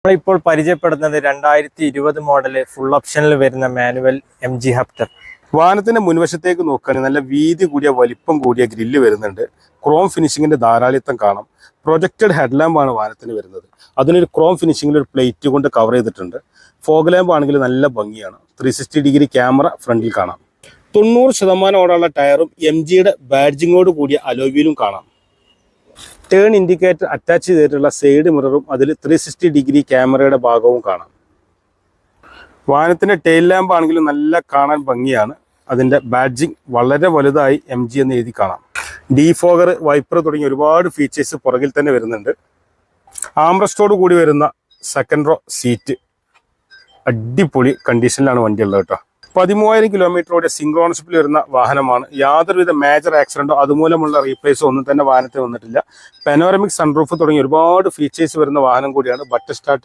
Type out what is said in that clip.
നമ്മളിപ്പോൾ പരിചയപ്പെടുന്നത് 2020 model full ഓപ്ഷനിൽ വരുന്ന മാനുവൽ MG ഹപ്റ്റർ. വാഹനത്തിന്റെ മുൻവശത്തേക്ക് നോക്കുകയാണെങ്കിൽ നല്ല വീതി കൂടിയ വലിപ്പം കൂടിയ ഗ്രില്ല് വരുന്നുണ്ട്. ക്രോം ഫിനിഷിങ്ങിന്റെ ധാരാളിത്തം കാണാം. പ്രൊജക്റ്റഡ് ഹെഡ്ലാമ്പാണ് വാഹനത്തിന് വരുന്നത്. അതിനൊരു ക്രോം ഫിനിഷിങ്ങിൽ ഒരു പ്ലേറ്റ് കൊണ്ട് കവർ ചെയ്തിട്ടുണ്ട്. ഫോഗ് ലാമ്പ് ആണെങ്കിൽ നല്ല ഭംഗിയാണ്. 360 ഡിഗ്രി ക്യാമറ ഫ്രണ്ടിൽ കാണാം. 90% ഓടാനുള്ള ടയറും MGയുടെ ബാഡ്ജിങ്ങോട് കൂടിയ അലോവീലും കാണാം. ടേൺ ഇൻഡിക്കേറ്റർ അറ്റാച്ച് ചെയ്തിട്ടുള്ള സൈഡ് മിററും അതിൽ 360 ഡിഗ്രി ക്യാമറയുടെ ഭാഗവും കാണാം. വാഹനത്തിന്റെ ടെയിൽ ലാമ്പ് ആണെങ്കിലും നല്ല കാണാൻ ഭംഗിയാണ്. അതിന്റെ ബാഡ്ജിങ് വളരെ വലുതായി MG എന്ന് എഴുതി കാണാം. ഡീഫോഗർ, വൈപ്പർ തുടങ്ങിയ ഒരുപാട് ഫീച്ചേഴ്സ് പുറകിൽ തന്നെ വരുന്നുണ്ട്. ആംറസ്റ്റോട് കൂടി വരുന്ന സെക്കൻഡ് റോ സീറ്റ് അടിപൊളി കണ്ടീഷനിലാണ് വണ്ടി ഉള്ളത് കേട്ടോ. 13,000 കിലോമീറ്ററോടെ സിംഗിൾ ഓണർഷിപ്പിൽ വരുന്ന വാഹനമാണ്. യാതൊരുവിധ മേജർ ആക്സിഡന്റോ അതുമൂലമുള്ള റീപ്ലേസോ ഒന്നും തന്നെ വാഹനത്തിൽ വന്നിട്ടില്ല. പനോറമിക് സൺറൂഫ് തുടങ്ങിയ ഒരുപാട് ഫീച്ചേഴ്സ് വരുന്ന വാഹനം കൂടിയാണ്. Butter start